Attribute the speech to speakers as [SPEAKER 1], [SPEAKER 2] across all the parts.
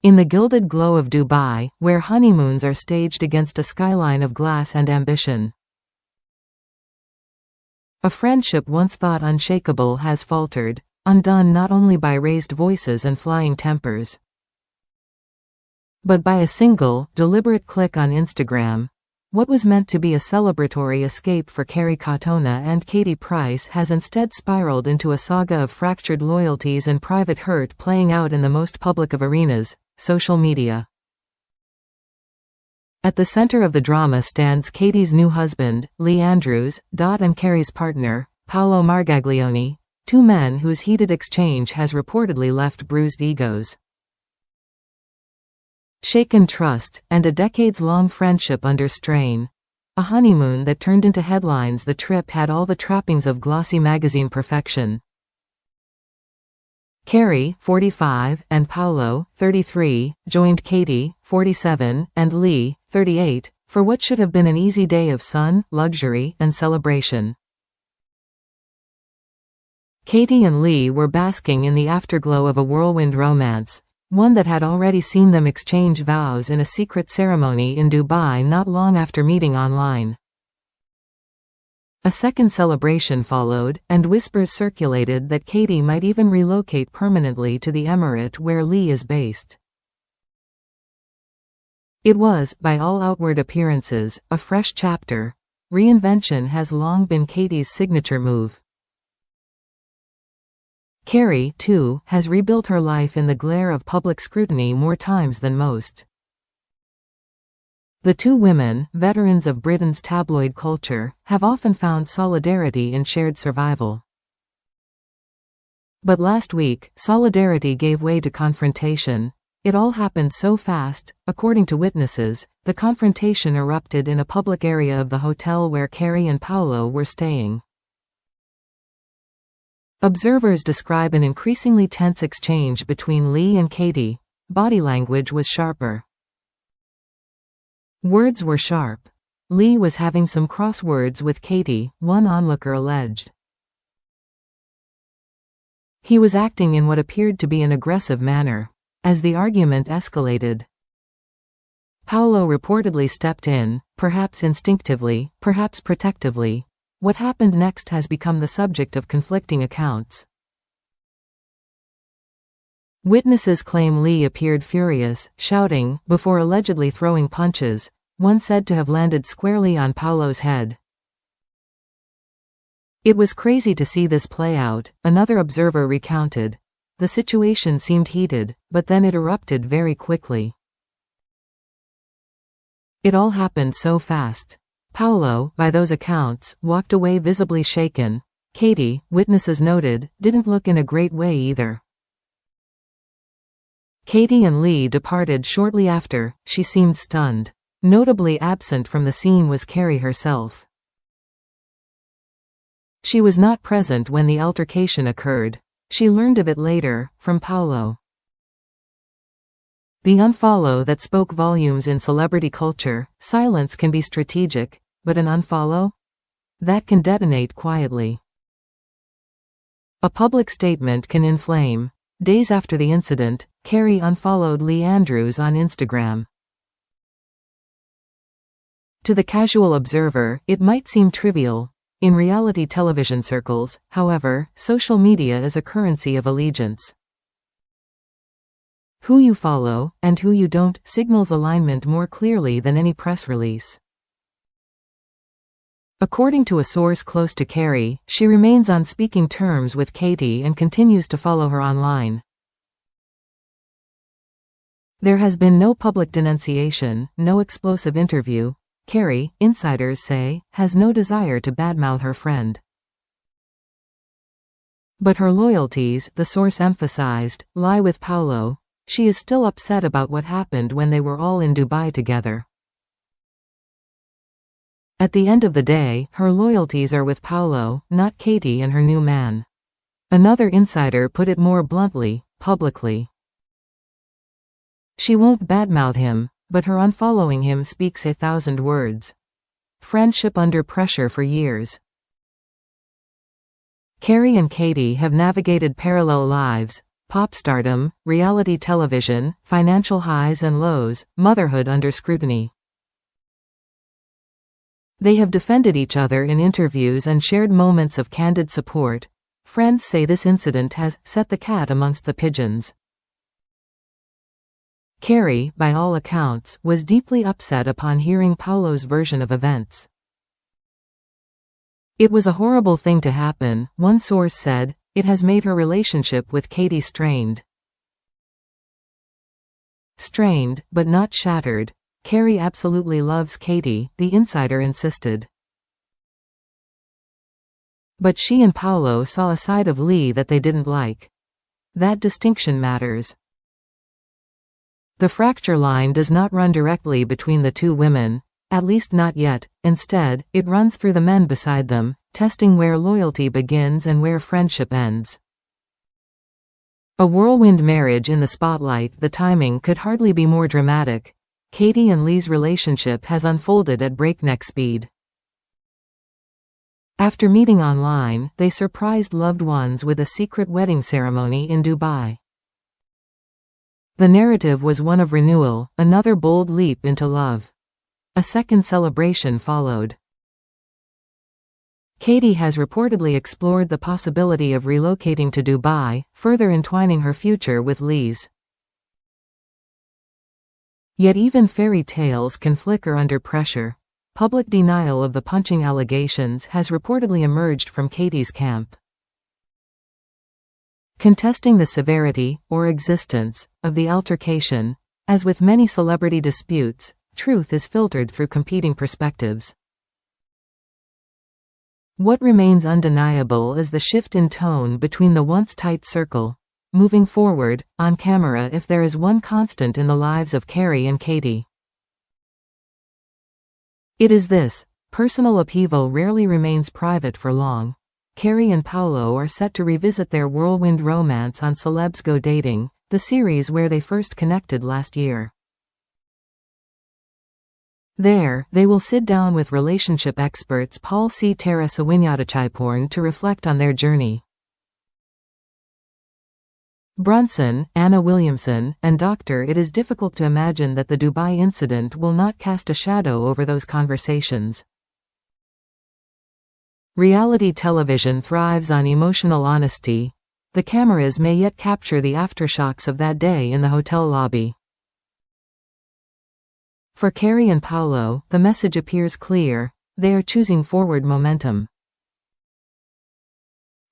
[SPEAKER 1] In the gilded glow of Dubai, where honeymoons are staged against a skyline of glass and ambition. A friendship once thought unshakable has faltered, undone not only by raised voices and flying tempers, but by a single, deliberate click on Instagram. What was meant to be a celebratory escape for Carrie Katona and Katie Price has instead spiraled into a saga of fractured loyalties and private hurt playing out in the most public of arenas, social media. At the center of the drama stands Katie's new husband, Lee Andrews, and Carrie's partner, Paolo Margaglione, two men whose heated exchange has reportedly left bruised egos, shaken trust, and a decades-long friendship under strain. A honeymoon that turned into headlines. The trip had all the trappings of glossy magazine perfection. Carrie, 45, and Paolo, 33, joined Katie, 47, and Lee, 38, for what should have been an easy day of sun, luxury, and celebration. Katie and Lee were basking in the afterglow of a whirlwind romance, one that had already seen them exchange vows in a secret ceremony in Dubai not long after meeting online. A second celebration followed, and whispers circulated that Katie might even relocate permanently to the emirate where Lee is based. It was, by all outward appearances, a fresh chapter. Reinvention has long been Katie's signature move. Carrie, too, has rebuilt her life in the glare of public scrutiny more times than most. The two women, veterans of Britain's tabloid culture, have often found solidarity in shared survival. But last week, solidarity gave way to confrontation. It all happened so fast. According to witnesses, the confrontation erupted in a public area of the hotel where Carrie and Paolo were staying. Observers describe an increasingly tense exchange between Lee and Katie. Body language was sharper. Words were sharp. Lee was having some crosswords with Katie, one onlooker alleged. He was acting in what appeared to be an aggressive manner. As the argument escalated, Paolo reportedly stepped in, perhaps instinctively, perhaps protectively. What happened next has become the subject of conflicting accounts. Witnesses claim Lee appeared furious, shouting, before allegedly throwing punches, one said to have landed squarely on Paolo's head. It was crazy to see this play out, another observer recounted. The situation seemed heated, but then it erupted very quickly. It all happened so fast. Paolo, by those accounts, walked away visibly shaken. Katie, witnesses noted, didn't look in a great way either. Katie and Lee departed shortly after. She seemed stunned. Notably absent from the scene was Carrie herself. She was not present when the altercation occurred. She learned of it later, from Paolo. The unfollow that spoke volumes in celebrity culture. Silence can be strategic, but an unfollow? That can detonate quietly. A public statement can inflame. Days after the incident, Carrie unfollowed Lee Andrews on Instagram. To the casual observer, it might seem trivial. In reality television circles, however, social media is a currency of allegiance. Who you follow, and who you don't, signals alignment more clearly than any press release. According to a source close to Carrie, she remains on speaking terms with Katie and continues to follow her online. There has been no public denunciation, no explosive interview. Carrie, insiders say, has no desire to badmouth her friend. But her loyalties, the source emphasized, lie with Paolo. She is still upset about what happened when they were all in Dubai together. At the end of the day, her loyalties are with Paolo, not Katie and her new man. Another insider put it more bluntly, publicly. She won't badmouth him, but her unfollowing him speaks 1,000 words. Friendship under pressure for years. Carrie and Katie have navigated parallel lives, pop stardom, reality television, financial highs and lows, motherhood under scrutiny. They have defended each other in interviews and shared moments of candid support. Friends say this incident has set the cat amongst the pigeons. Carrie, by all accounts, was deeply upset upon hearing Paulo's version of events. It was a horrible thing to happen, one source said. It has made her relationship with Katie strained. Strained, but not shattered. Carrie absolutely loves Katie, the insider insisted. But she and Paulo saw a side of Lee that they didn't like. That distinction matters. The fracture line does not run directly between the two women, at least not yet. Instead, it runs through the men beside them, testing where loyalty begins and where friendship ends. A whirlwind marriage in the spotlight. The timing could hardly be more dramatic. Katie and Lee's relationship has unfolded at breakneck speed. After meeting online, they surprised loved ones with a secret wedding ceremony in Dubai. The narrative was one of renewal, another bold leap into love. A second celebration followed. Katie has reportedly explored the possibility of relocating to Dubai, further entwining her future with Lee's. Yet even fairy tales can flicker under pressure. Public denial of the punching allegations has reportedly emerged from Katie's camp. Contesting the severity, or existence, of the altercation. As with many celebrity disputes, truth is filtered through competing perspectives. What remains undeniable is the shift in tone between the once tight circle. Moving forward, on camera, if there is one constant in the lives of Carrie and Katie, it is this: personal upheaval rarely remains private for long. Carrie and Paulo are set to revisit their whirlwind romance on Celebs Go Dating, the series where they first connected last year. There, they will sit down with relationship experts Paul C. Tara Sawinyadatchaiporn to reflect on their journey. Brunson, Anna Williamson, and Dr. It is difficult to imagine that the Dubai incident will not cast a shadow over those conversations. Reality television thrives on emotional honesty. The cameras may yet capture the aftershocks of that day in the hotel lobby. For Carrie and Paulo, the message appears clear: they are choosing forward momentum.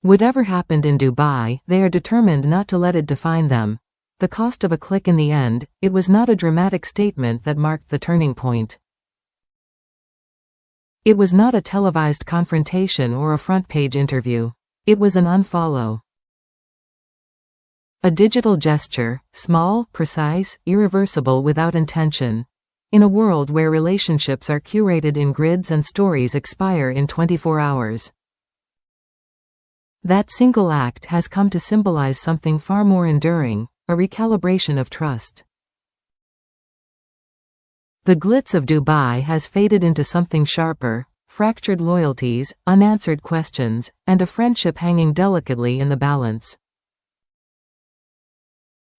[SPEAKER 1] Whatever happened in Dubai, they are determined not to let it define them. The cost of a click in the end. It was not a dramatic statement that marked the turning point. It was not a televised confrontation or a front-page interview. It was an unfollow. A digital gesture, small, precise, irreversible, without intention. In a world where relationships are curated in grids and stories expire in 24 hours. That single act has come to symbolize something far more enduring: a recalibration of trust. The glitz of Dubai has faded into something sharper: fractured loyalties, unanswered questions, and a friendship hanging delicately in the balance.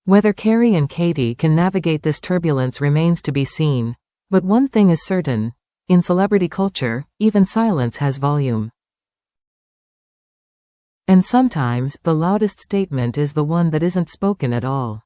[SPEAKER 1] Whether Carrie and Katie can navigate this turbulence remains to be seen. But one thing is certain: in celebrity culture, even silence has volume. And sometimes, the loudest statement is the one that isn't spoken at all.